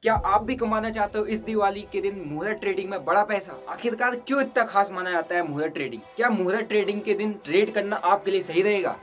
क्या आप भी कमाना चाहते हो इस दिवाली के दिन मुहूर्त ट्रेडिंग में बड़ा पैसा? आखिरकार क्यों इतना खास माना जाता है मुहूर्त ट्रेडिंग? क्या मुहूर्त ट्रेडिंग के दिन ट्रेड करना आपके लिए सही रहेगा?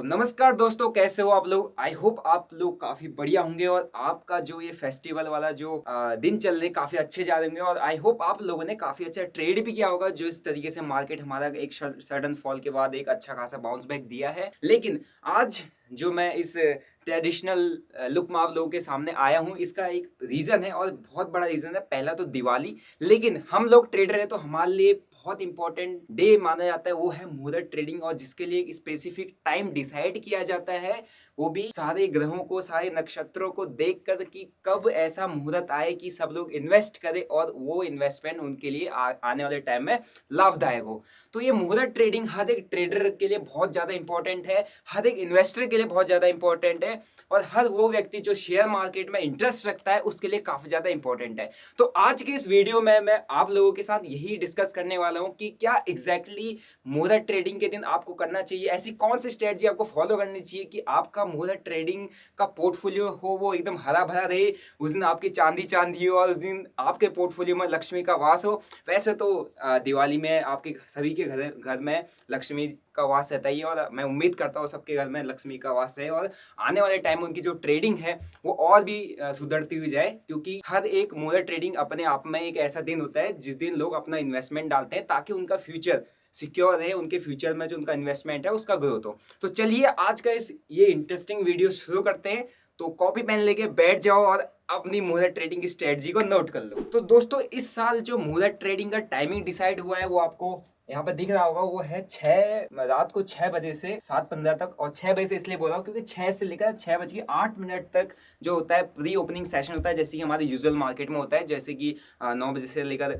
नमस्कार दोस्तों, कैसे हो आप लोग? आई होप आप लोग काफी बढ़िया होंगे और आपका जो ये फेस्टिवल वाला जो दिन चल रहे काफी अच्छे जा रहे होंगे और आई होप आप लोगों ने काफी अच्छा ट्रेड भी किया होगा, जो इस तरीके से मार्केट हमारा एक सडन फॉल के बाद एक अच्छा खासा बाउंस बैक दिया है। लेकिन आज जो मैं इस ट्रेडिशनल लुक में आप लोगों के सामने आया हूँ, इसका एक रीजन है और बहुत बड़ा रीजन है। पहला तो दिवाली, लेकिन हम लोग ट्रेडर है तो हमारे लिए बहुत इंपॉर्टेंट डे माना जाता है, वो है मुहूर्त ट्रेडिंग। और जिसके लिए एक स्पेसिफिक टाइम डिसाइड किया जाता है, वो भी सारे ग्रहों को, सारे नक्षत्रों को देखकर कि कब ऐसा मुहूर्त आए कि सब लोग इन्वेस्ट करें और वो इन्वेस्टमेंट उनके लिए आने वाले टाइम में लाभदायक हो। तो ये मुहूर्त ट्रेडिंग हर एक ट्रेडर के लिए बहुत ज्यादा इंपॉर्टेंट है, हर एक इन्वेस्टर के लिए बहुत ज्यादा इंपॉर्टेंट है और हर वो व्यक्ति जो शेयर मार्केट में इंटरेस्ट रखता है उसके लिए काफी ज्यादा इंपॉर्टेंट है। तो आज के इस वीडियो में मैं आप लोगों के साथ यही डिस्कस करने वाला हूं कि क्या एग्जैक्टली मुहूर्त ट्रेडिंग के दिन आपको करना चाहिए, ऐसी कौन सी स्ट्रेटजी आपको फॉलो करनी चाहिए कि आपका मुहूर्त ट्रेडिंग का पोर्टफोलियो हो वो एकदम हरा भरा रहे, उस दिन आपकी चांदी चांदी हो और उस दिन आपके पोर्टफोलियो में लक्ष्मी का वास हो। वैसे तो दिवाली में आपके सभी के घर घर में लक्ष्मी का वास रहता ही है और मैं उम्मीद करता हूँ सबके घर में लक्ष्मी का वास है और आने वाले टाइम में उनकी जो ट्रेडिंग है वो और भी सुधरती हुई जाए, क्योंकि हर एक मुहूर्त ट्रेडिंग अपने आप में एक ऐसा दिन होता है जिस दिन लोग अपना इन्वेस्टमेंट डालते हैं ताकि उनका फ्यूचर सिक्योर रहे, उनके फ्यूचर में जो उनका इन्वेस्टमेंट है उसका ग्रोथ हो। तो चलिए आज का ये इंटरेस्टिंग वीडियो शुरू करते हैं। तो कॉपी पेन लेके बैठ जाओ और अपनी मुहूर्त ट्रेडिंग की स्ट्रेटजी को नोट कर लो। तो दोस्तों, इस साल जो मुहूर्त ट्रेडिंग का टाइमिंग डिसाइड हुआ है वो आपको यहाँ पर दिख रहा होगा। वो है रात को 6 बजे से 7:15 तक। और 6 बजे से इसलिए बोल रहा हूँ क्योंकि 6 से लेकर 6:08 तक जो होता है प्री ओपनिंग सेशन होता है, जैसे कि हमारे यूजुअल मार्केट में होता है, जैसे कि 9 बजे से लेकर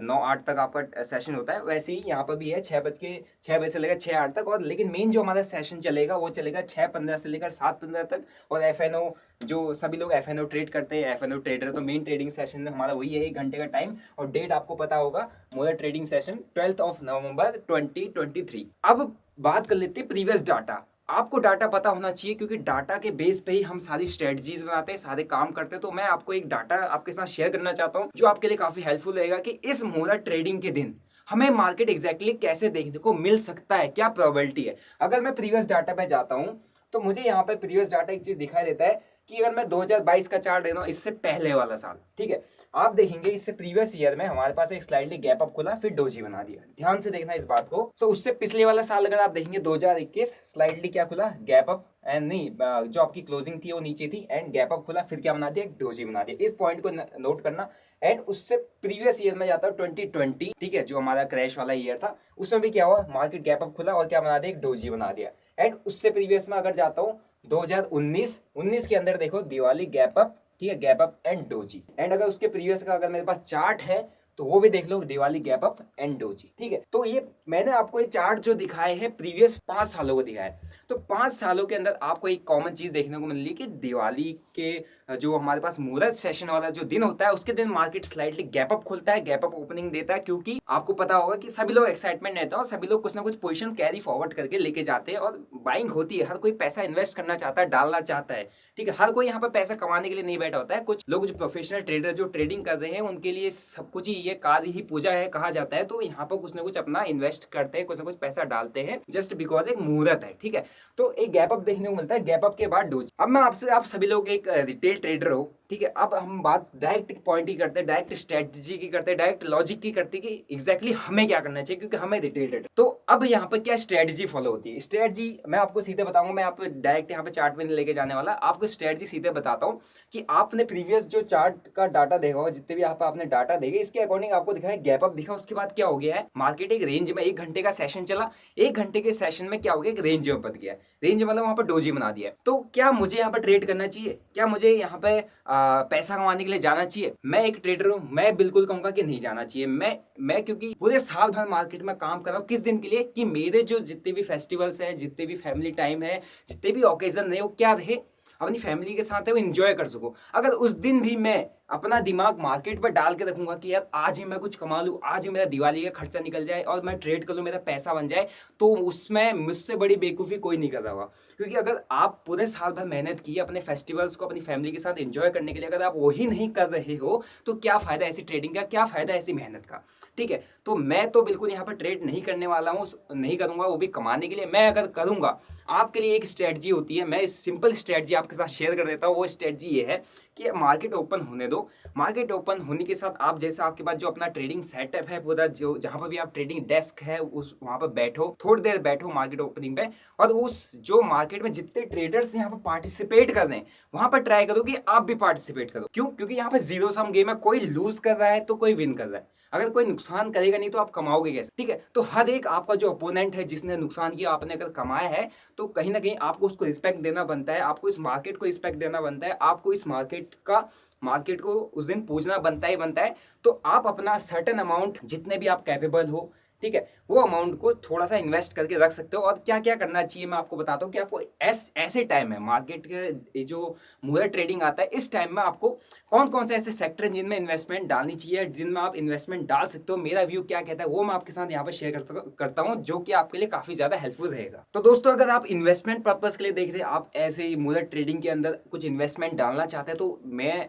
9:08 तक आपका सेशन होता है, वैसे ही यहाँ पर भी है 6 बजे से लेकर 6:08 तक। और लेकिन मेन जो हमारा सेशन चलेगा वो चलेगा 6:15 से लेकर 7:15 तक। और एफएनओ, जो सभी लोग एफएनओ ट्रेड करते हैं, एफएनओ ट्रेडर, तो मेन ट्रेडिंग सेशन में हमारा वही है 1 घंटे का टाइम। और डेट आपको पता होगा, मुहूर्त ट्रेडिंग सेशन 12 नवंबर 2023। अब बात कर लेते हैं प्रीवियस डाटा। आपको डाटा पता होना चाहिए क्योंकि डाटा के बेस पे ही हम सारी स्ट्रेटजीज बनाते हैं, सारे काम करते हैं। तो मैं आपको एक डाटा आपके साथ शेयर करना चाहता हूँ जो आपके लिए काफी हेल्पफुल रहेगा कि इस मुहूर्त ट्रेडिंग के दिन हमें मार्केट एग्जैक्टली कैसे देखने को मिल सकता है, क्या प्रोबेबिलिटी है। अगर मैं प्रीवियस डाटा पे जाता हूँ तो मुझे यहाँ पे प्रीवियस डाटा एक चीज दिखाई देता है कि अगर मैं 2022 का चार्ट देना हूँ, इससे पहले वाला साल, ठीक है, आप देखेंगे इससे प्रीवियस ईयर में हमारे पास एक स्लाइडली गैप अप खुला, फिर डोजी बना दिया। ध्यान से देखना इस बात को। सो उससे पिछले वाला साल अगर आप देखेंगे 2021, स्लाइडली क्या खुला, गैप अप, एंड नहीं, जो आपकी क्लोजिंग थी वो नीचे थी एंड गैप अप खुला, फिर क्या बना दिया, एक डोजी बना दिया। इस पॉइंट को नोट करना। एंड उससे प्रीवियस ईयर में जाता है 2020, ठीक है, जो हमारा क्रैश वाला ईयर था, उसमें भी क्या हुआ, मार्केट गैप अप खुला और क्या बना दिया, एक डोजी बना दिया। एंड उससे प्रीवियस में अगर जाता हूँ 2019 के अंदर देखो, दिवाली गैप अप, ठीक है, gap up and doji. And अगर उसके प्रीवियस का अगर मेरे पास चार्ट है तो वो भी देख लो, Diwali gap up and doji, ठीक है। तो ये मैंने आपको ये चार्ट जो दिखाए हैं प्रीवियस 5 सालों को दिखाया है। तो 5 सालों के अंदर आपको एक कॉमन चीज देखने को मिल रही है कि दिवाली के जो हमारे पास मुहूर्त सेशन वाला जो दिन होता है उसके दिन मार्केट स्लाइटली गैप अप खुलता है, गैप अप ओपनिंग देता है, क्योंकि आपको पता होगा कि सभी लोग एक्साइटमेंट रहता है और सभी लोग कुछ ना कुछ पोजीशन कैरी फॉरवर्ड करके लेके जाते हैं और बाइंग होती है। हर कोई पैसा इन्वेस्ट करना चाहता है, डालना चाहता है, ठीक है। हर कोई यहाँ पर पैसा कमाने के लिए नहीं बैठा होता है। कुछ लोग जो प्रोफेशनल ट्रेडर जो ट्रेडिंग कर रहे हैं उनके लिए सब कुछ ही ये कार्य ही पूजा है कहा जाता है। तो यहाँ पर कुछ ना कुछ अपना इन्वेस्ट करते हैं, कुछ ना कुछ पैसा डालते हैं जस्ट बिकॉज एक मुहूर्त है, ठीक है। तो एक गैप अप देखने को मिलता है, गैप अप के बाद डोज। अब मैं आपसे, आप सभी लोग एक रिटेल ट्रेडर हो, ठीक है। अब हम बात डायरेक्ट पॉइंट की करते हैं, डायरेक्ट स्ट्रेटजी की करते हैं, डायरेक्ट लॉजिक की करते हैं कि एग्जैक्टली हमें क्या करना चाहिए, क्योंकि हमें रिटेल ट्रेडर। तो अब यहाँ पर क्या स्ट्रेटजी फॉलो होती है, स्ट्रेटजी मैं आपको सीधे बताऊंगा। मैं आपको डायरेक्ट यहाँ पे चार्ट में लेके जाने वाला, आपको स्ट्रेटजी सीधे बताता हूँ कि आपने प्रीवियस जो चार्ट का डाटा देखा होगा, जितने भी आपने डाटा देखे, इसके अकॉर्डिंग आपको दिखा है गैप अप दिखा। उसके बाद क्या हो गया है, मार्केट एक रेंज में, 1 घंटे का सेशन चला, 1 घंटे के सेशन में क्या हो गया, एक रेंज में बच गया। रेंज मतलब वहां पर डोजी बना दिया। तो क्या मुझे यहाँ पर ट्रेड करना चाहिए, क्या मुझे यहाँ पे पैसा कमाने के लिए जाना चाहिए? मैं एक ट्रेडर हूँ, मैं बिल्कुल कहूंगा कि नहीं जाना चाहिए। मैं क्योंकि पूरे साल भर मार्केट में काम कर रहा हूँ, किस दिन के लिए, कि मेरे जो जितने भी फेस्टिवल्स हैं, जितने भी फैमिली टाइम है, जितने भी ओकेजन है, वो क्या रहे, अपनी फैमिली के साथ है वो इंजॉय कर सको। अगर उस दिन भी मैं अपना दिमाग मार्केट पर डाल के रखूंगा कि यार आज ही मैं कुछ कमा लूँ, आज ही मेरा दिवाली का खर्चा निकल जाए और मैं ट्रेड कर लूँ, मेरा पैसा बन जाए, तो उसमें मुझसे बड़ी बेवकूफ़ी कोई नहीं कर रहा होगा। क्योंकि अगर आप पूरे साल भर मेहनत की अपने फेस्टिवल्स को अपनी फैमिली के साथ एंजॉय करने के लिए, अगर आप वही नहीं कर रहे हो तो क्या फ़ायदा ऐसी ट्रेडिंग का, क्या फ़ायदा ऐसी मेहनत का। ठीक है, तो मैं तो बिल्कुल यहाँ पर ट्रेड नहीं करने वाला हूँ, नहीं करूँगा, वो भी कमाने के लिए। मैं अगर करूँगा, आपके लिए एक स्ट्रेटजी होती है, मैं सिंपल स्ट्रेटजी आपके साथ शेयर कर देता हूँ। वो स्ट्रेटजी ये है कि मार्केट ओपन होने दो। मार्केट ओपन होने के साथ आप जैसा आपके पास जो अपना ट्रेडिंग सेटअप है पूरा, जो जहाँ पर भी आप ट्रेडिंग डेस्क है उस वहाँ पर बैठो, थोड़ी देर बैठो मार्केट ओपनिंग पे, और उस जो मार्केट में जितने ट्रेडर्स यहाँ पर पार्टिसिपेट कर रहे हैं वहाँ पर ट्राई करो कि आप भी पार्टिसिपेट करो। क्यों? क्योंकि यहाँ पर जीरो सम गेम है, कोई लूज कर रहा है तो कोई विन कर रहा है। अगर कोई नुकसान करेगा नहीं तो आप कमाओगे कैसे? ठीक है, तो हर एक आपका जो अपोनेंट है जिसने नुकसान किया, आपने अगर कमाया है, तो कहीं ना कहीं आपको उसको रिस्पेक्ट देना बनता है, आपको इस मार्केट को रिस्पेक्ट देना बनता है, आपको इस मार्केट को उस दिन पूछना बनता ही बनता है। तो आप अपना सर्टेन अमाउंट जितने भी आप कैपेबल हो, ठीक है, वो अमाउंट को थोड़ा सा इन्वेस्ट करके रख सकते हो। और क्या क्या करना चाहिए मैं आपको बताता हूँ कि आपको ऐसे टाइम में मार्केट के जो मुहर ट्रेडिंग आता है, इस टाइम में आपको कौन कौन से ऐसे सेक्टर हैं जिनमें इन्वेस्टमेंट डालनी चाहिए, जिनमें आप इन्वेस्टमेंट डाल सकते हो, मेरा व्यू क्या कहता है वो मैं आपके साथ यहाँ पर शेयर करता हूँ, जो कि आपके लिए काफी ज्यादा हेल्पफुल रहेगा। तो दोस्तों, अगर आप इन्वेस्टमेंट पर्पज के लिए देख रहे हैं, आप ऐसे ही मुहर ट्रेडिंग के अंदर कुछ इन्वेस्टमेंट डालना चाहते हैं, तो मैं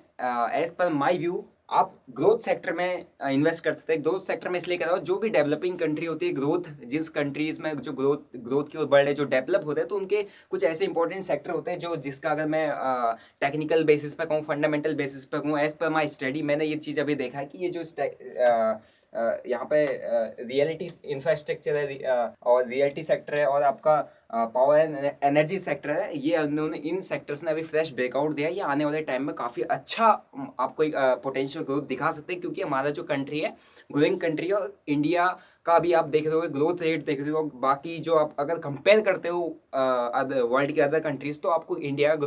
एज पर माई व्यू आप ग्रोथ सेक्टर में इन्वेस्ट कर सकते हैं। ग्रोथ सेक्टर में इसलिए कह रहा हूँ, जो भी डेवलपिंग कंट्री होती है, ग्रोथ जिस कंट्रीज में जो ग्रोथ की ओर बढ़ रहे, जो डेवलप होते हैं, तो उनके कुछ ऐसे इंपॉर्टेंट सेक्टर होते हैं जो जिसका अगर मैं टेक्निकल बेसिस पे कहूँ, फंडामेंटल बेसिस पे कहूँ, एज पर माई स्टडी मैंने ये चीज़ अभी देखा है कि ये जो यहाँ पे रियलिटी इंफ्रास्ट्रक्चर है, और रियलिटी सेक्टर है, और आपका पावर एंड एनर्जी सेक्टर है, ये उन्होंने इन सेक्टर्स ने अभी फ्रेश ब्रेकआउट दिया है। ये आने वाले टाइम में काफ़ी अच्छा आपको एक पोटेंशियल ग्रोथ दिखा सकते हैं, क्योंकि हमारा जो कंट्री है ग्रोइंग कंट्री है, और इंडिया का भी आप देख रहे हो ग्रोथ रेट देख रहे हो, बाकी जो आप अगर कंपेयर करते हो अदर वर्ल्ड के अदर कंट्रीज, तो आपको इंडिया का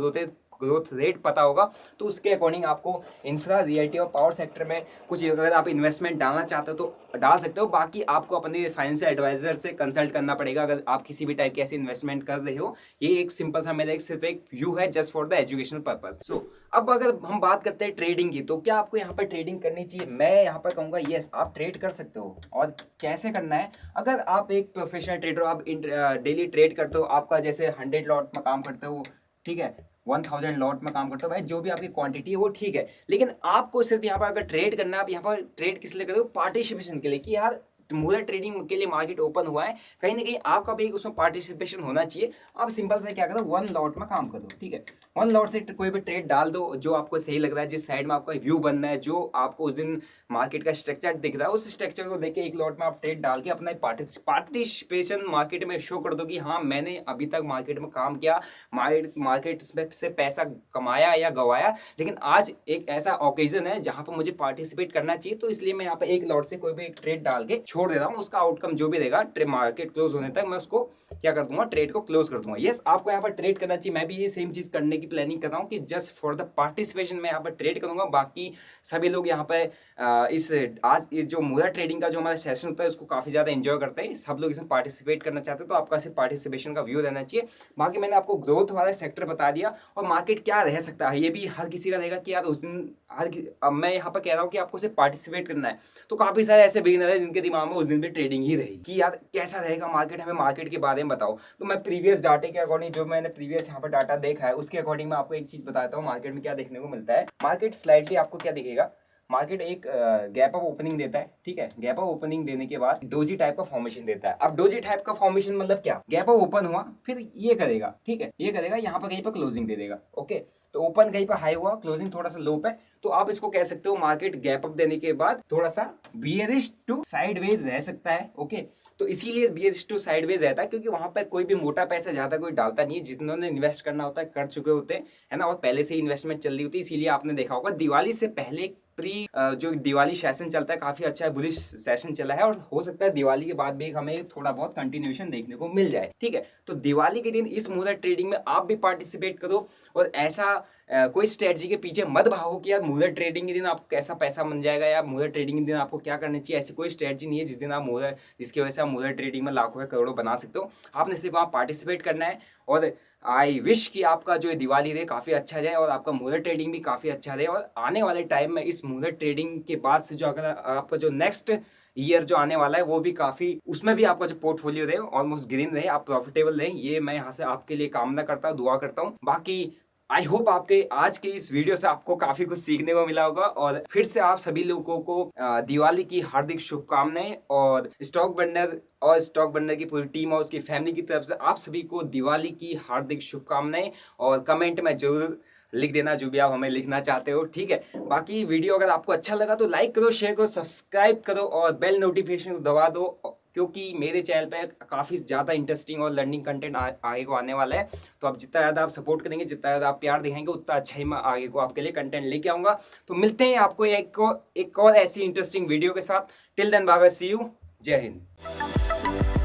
ग्रोथ रेट पता होगा। तो उसके अकॉर्डिंग आपको इंफ्रा रियलिटी और पावर सेक्टर में कुछ अगर आप इन्वेस्टमेंट डालना चाहते हो तो डाल सकते हो। बाकी आपको अपने फाइनेंशियल एडवाइजर से कंसल्ट करना पड़ेगा अगर आप किसी भी टाइप की ऐसी इन्वेस्टमेंट कर रहे हो। ये एक सिंपल सा मेरा सिर्फ एक व्यू है just for the educational purpose. So अब अगर हम बात करते हैं ट्रेडिंग की, तो क्या आपको यहाँ पर ट्रेडिंग करनी चाहिए? मैं यहाँ पर कहूँगा यस, आप ट्रेड कर सकते हो। और कैसे करना है? अगर आप एक प्रोफेशनल ट्रेडर हो, आप डेली ट्रेड करते हो, आपका जैसे 100 लॉट में काम करते हो, ठीक है, 1000 लॉट में काम करते हो, भाई जो भी आपकी क्वांटिटी है वो ठीक है, लेकिन आपको सिर्फ यहाँ पर अगर ट्रेड करना है, आप यहाँ पर ट्रेड किस लिए करोगे? पार्टिसिपेशन के लिए, कि यार मुझे ट्रेडिंग के लिए मार्केट ओपन हुआ है, कहीं ना कहीं आपका भी उसमें पार्टिसिपेशन होना चाहिए। आप सिंपल से क्या करो, 1 लॉट में काम करो, ठीक है, 1 लॉट से कोई भी ट्रेड डाल दो जो आपको सही लग रहा है, जिस साइड में आपका व्यू बनना है, जो आपको उस दिन मार्केट का स्ट्रक्चर दिख रहा है, उस स्ट्रक्चर को देख के 1 लॉट में आप ट्रेड डाल के अपना पार्टिसिपेशन मार्केट में शो कर दो कि हाँ मैंने अभी तक मार्केट में काम किया, मार्केट से पैसा कमाया या गवाया, लेकिन आज एक ऐसा ओकेजन है जहां पर मुझे पार्टिसिपेट करना चाहिए, तो इसलिए मैं यहाँ पे 1 लॉट से कोई भी एक ट्रेड डाल के छोड़ दे रहा हूँ। उसका आउटकम जो भी रहेगा मार्केट क्लोज होने तक मैं उसको क्या कर दूंगा, ट्रेड को क्लोज कर दूंगा। यस, आपको यहाँ पर ट्रेड करना चाहिए, मैं भी ये सेम चीज करने की प्लानिंग कर रहा हूँ कि जस्ट फॉर द पार्टिसिपेशन मैं यहाँ पर ट्रेड करूंगा। बाकी सभी लोग यहाँ पे इस जो मुद्रा ट्रेडिंग का जो हमारा सेशन होता है उसको काफी ज्यादा एंजॉय करते हैं, सब लोग इसमें पार्टिसिपेट करना चाहते हैं, तो आपका सिर्फ पार्टिसिपेशन का व्यू रहना चाहिए। बाकी मैंने आपको ग्रोथ वाला सेक्टर बता दिया, और मार्केट क्या रह सकता है ये भी हर किसी का रहेगा कि यार उस दिन अब मैं यहाँ पर कह रहा हूँ कि आपको सिर्फ पार्टिसिपेट करना है, तो काफी सारे ऐसे बिगिनर है जिनके दिमाग में उस दिन भी ट्रेडिंग ही रहेगी कि यार कैसा रहेगा मार्केट, हमें मार्केट के बारे में बताओ। तो मैं प्रीवियस डाटे के अकॉर्डिंग, जो मैंने प्रीवियस यहाँ पर डाटा देखा है उसके अकॉर्डिंग मैं आपको एक चीज बताता हूँ मार्केट में क्या देखने को मिलता है। मार्केट स्लाइडली आपको क्या दिखेगा, मार्केट एक गैप ऑफ ओपनिंग देता है, ठीक है, गैप ऑफ ओपनिंग देने के बाद डोजी टाइप का फॉर्मेशन देता है। अब डोजी टाइप का फॉर्मेशन मतलब क्या, गैप ऑफ ओपन हुआ, फिर ये करेगा, ठीक है, ये करेगा, यहाँ पर कहीं पर क्लोजिंग दे देगा, ओके, तो ओपन कहीं पर हाई हुआ, क्लोजिंग थोड़ा सा लो पे, तो आप इसको कह सकते हो मार्केट गैप अप देने के बाद थोड़ा सा बियरिश टू साइडवेज रह सकता है, ओके। तो इसीलिए बियरिश टू साइडवेज रहता है क्योंकि वहां पर कोई भी मोटा पैसा ज्यादा कोई डालता नहीं है, जिन्होंने इन्वेस्ट करना होता है कर चुके होते हैं, है ना, और पहले से ही इन्वेस्टमेंट चल रही होती है। इसीलिए आपने देखा होगा दिवाली से पहले जो दिवाली सेशन चलता है काफी अच्छा है, बुलिश सेशन चला है, और हो सकता है दिवाली के बाद भी हमें थोड़ा बहुत कंटिन्यूएशन देखने को मिल जाए, ठीक है। तो दिवाली के दिन इस मुद्रा ट्रेडिंग में आप भी पार्टिसिपेट करो, और ऐसा कोई स्ट्रेटजी के पीछे मत भागो कि यार मुद्रा ट्रेडिंग के दिन आपको कैसा पैसा बन जाएगा, या मुद्रा ट्रेडिंग के दिन आपको क्या करना चाहिए। ऐसी कोई स्ट्रेटजी नहीं है जिस दिन आप जिसकी वजह से आप मुद्रा ट्रेडिंग में लाखों या करोड़ों बना सकते हो। आपने सिर्फ वहाँ पार्टिसिपेट करना है, और आई विश कि आपका जो दिवाली रहे काफ़ी अच्छा जाए और आपका मुहूर्त ट्रेडिंग भी काफ़ी अच्छा रहे। और आने वाले टाइम में इस मुहूर्त ट्रेडिंग के बाद से जो अगर आपका जो नेक्स्ट ईयर जो आने वाला है वो भी काफ़ी, उसमें भी आपका जो पोर्टफोलियो रहे ऑलमोस्ट ग्रीन रहे, आप प्रॉफिटेबल रहे, ये मैं यहाँ से आपके लिए कामना करता हूँ, दुआ करता हूँ। बाकी आई होप आपके आज के इस वीडियो से आपको काफी कुछ सीखने को मिला होगा। और फिर से आप सभी लोगों को दिवाली की हार्दिक शुभकामनाएं। और स्टॉक बंडर की पूरी टीम और उसकी फैमिली की तरफ से आप सभी को दिवाली की हार्दिक शुभकामनाएं। और कमेंट में जरूर लिख देना जो भी आप हमें लिखना चाहते हो, ठीक है। बाकी वीडियो अगर आपको अच्छा लगा तो लाइक करो, शेयर करो, सब्सक्राइब करो और बेल नोटिफिकेशन दबा दो, क्योंकि मेरे चैनल पे काफ़ी ज़्यादा इंटरेस्टिंग और लर्निंग कंटेंट आगे को आने वाला है। तो आप जितना ज़्यादा आप सपोर्ट करेंगे, जितना ज़्यादा आप प्यार दिखाएंगे, उतना अच्छा ही मैं आगे को आपके लिए कंटेंट लेके आऊँगा। तो मिलते हैं आपको एक और ऐसी इंटरेस्टिंग वीडियो के साथ। Till then bye bye, see you, जय हिंद।